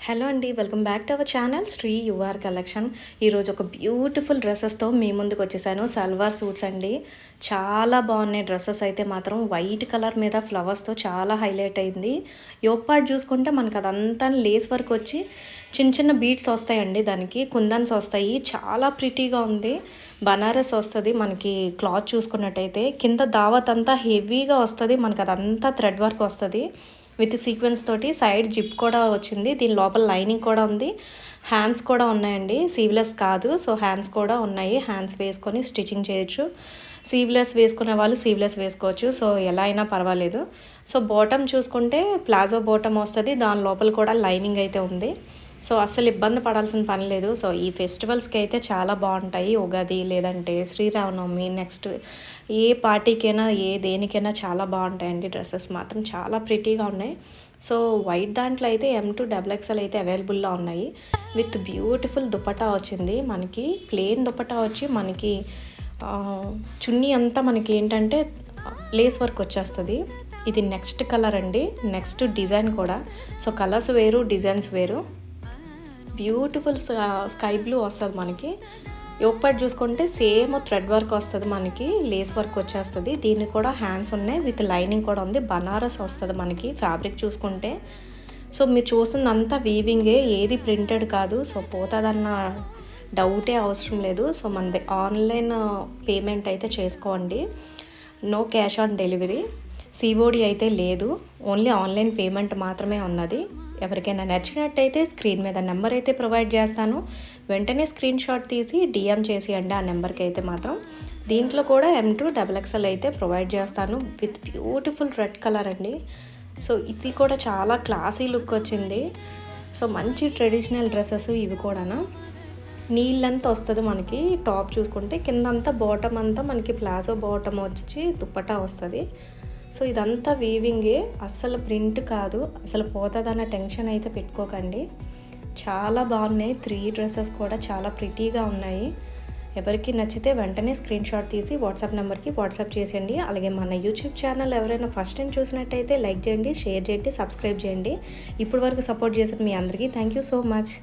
Hello అండి, welcome back to our channel Shri your collection. ఈరోజు ఒక బ్యూటిఫుల్ డ్రెస్సెస్తో మీ ముందుకు వచ్చేసాను. సల్వార్ సూట్స్ అండి, చాలా బాగున్నాయి డ్రెస్సెస్ అయితే మాత్రం. వైట్ కలర్ మీద ఫ్లవర్స్తో చాలా హైలైట్ అయింది. యోక్ పార్ట్ చూసుకుంటే మనకు అదంతా లేస్ వర్క్ వచ్చి చిన్న చిన్న బీడ్స్ వస్తాయండి, దానికి కుందన్స్ వస్తాయి. చాలా ప్రిటీగా ఉంది. బనారస్ వస్తుంది మనకి. క్లాత్ చూసుకున్నట్టయితే కింద దావత్ అంతా హెవీగా వస్తుంది మనకు, అదంతా థ్రెడ్ వర్క్ వస్తుంది విత్ సీక్వెన్స్ తోటి. సైడ్ జిప్ కూడా వచ్చింది, దీని లోపల లైనింగ్ కూడా ఉంది. హ్యాండ్స్ కూడా ఉన్నాయండి, సీవ్లెస్ కాదు. సో హ్యాండ్స్ కూడా ఉన్నాయి, హ్యాండ్స్ వేసుకొని స్టిచ్చింగ్ చేయొచ్చు. సీవ్లెస్ వేసుకునే వాళ్ళు సీవ్లెస్ వేసుకోవచ్చు, సో ఎలా అయినా పర్వాలేదు. సో బాటమ్ చూసుకుంటే ప్లాజో బాటమ్ వస్తుంది, దాని లోపల కూడా లైనింగ్ అయితే ఉంది. సో అస్సలు ఇబ్బంది పడాల్సిన పని లేదు. సో ఈ ఫెస్టివల్స్కి అయితే చాలా బాగుంటాయి. ఉగాది లేదంటే శ్రీరామనవమి, నెక్స్ట్ ఏ పార్టీకైనా ఏ దేనికైనా చాలా బాగుంటాయండి. డ్రెస్సెస్ మాత్రం చాలా ప్రిటీగా ఉన్నాయి. సో వైట్ దాంట్లో అయితే M2XXL అయితే అవైలబుల్లో ఉన్నాయి. విత్ బ్యూటిఫుల్ దుపట్టా వచ్చింది మనకి. ప్లెయిన్ దుపట్టా వచ్చి మనకి చున్నీ అంతా మనకి ఏంటంటే లేస్ వర్క్ వచ్చేస్తుంది. ఇది నెక్స్ట్ కలర్ అండి, నెక్స్ట్ డిజైన్ కూడా. సో కలర్స్ వేరు, డిజైన్స్ వేరు. బ్యూటిఫుల్ స్కై బ్లూ వస్తుంది మనకి. యోక్ పార్ట్ చూసుకుంటే సేమ్ థ్రెడ్ వర్క్ వస్తుంది మనకి, లేస్ వర్క్ వచ్చేస్తుంది. దీనికి కూడా హ్యాండ్స్ ఉన్నాయి, విత్ లైనింగ్ కూడా ఉంది. బనారస్ వస్తుంది మనకి ఫ్యాబ్రిక్ చూసుకుంటే. సో మీరు చూస్తుందంతా వీవింగే, ఏది ప్రింటెడ్ కాదు. సో పోతుందన్న డౌటే అవసరం లేదు. సో మనది ఆన్లైన్ పేమెంట్ అయితే చేసుకోండి, no cash on delivery. COD అయితే లేదు, ఓన్లీ ఆన్లైన్ పేమెంట్ మాత్రమే ఉన్నది. ఎవరికైనా నచ్చినట్టయితే స్క్రీన్ మీద నెంబర్ అయితే ప్రొవైడ్ చేస్తాను, వెంటనే స్క్రీన్ షాట్ తీసి డిఎం చేసేయండి ఆ నెంబర్కి అయితే మాత్రం. దీంట్లో కూడా M2XXL అయితే ప్రొవైడ్ చేస్తాను విత్ బ్యూటిఫుల్ రెడ్ కలర్ అండి. సో ఇది కూడా చాలా క్లాసీ లుక్ వచ్చింది. సో మంచి ట్రెడిషనల్ డ్రెస్సెస్ ఇవి కూడాను. నీళ్ళంతా వస్తుంది మనకి. టాప్ చూసుకుంటే కిందంతా బాటమ్ అంతా మనకి ప్లాజో బాటమ్ వచ్చి దుప్పటా వస్తుంది. సో ఇదంతా వీవింగే, అస్సలు ప్రింట్ కాదు. అసలు పోతుందన్న టెన్షన్ అయితే పెట్టుకోకండి. చాలా బాగున్నాయి. 3 డ్రెస్సెస్ కూడా చాలా ప్రిటీగా ఉన్నాయి. ఎవరికి నచ్చితే వెంటనే స్క్రీన్ షాట్ తీసి వాట్సాప్ నెంబర్కి వాట్సాప్ చేసేయండి. అలాగే మన యూట్యూబ్ ఛానల్ ఎవరైనా ఫస్ట్ టైం చూసినట్టయితే లైక్ చేయండి, షేర్ చేయండి, సబ్స్క్రైబ్ చేయండి. ఇప్పటి వరకు సపోర్ట్ చేసిన మీ అందరికీ థ్యాంక్ యూ సో మచ్.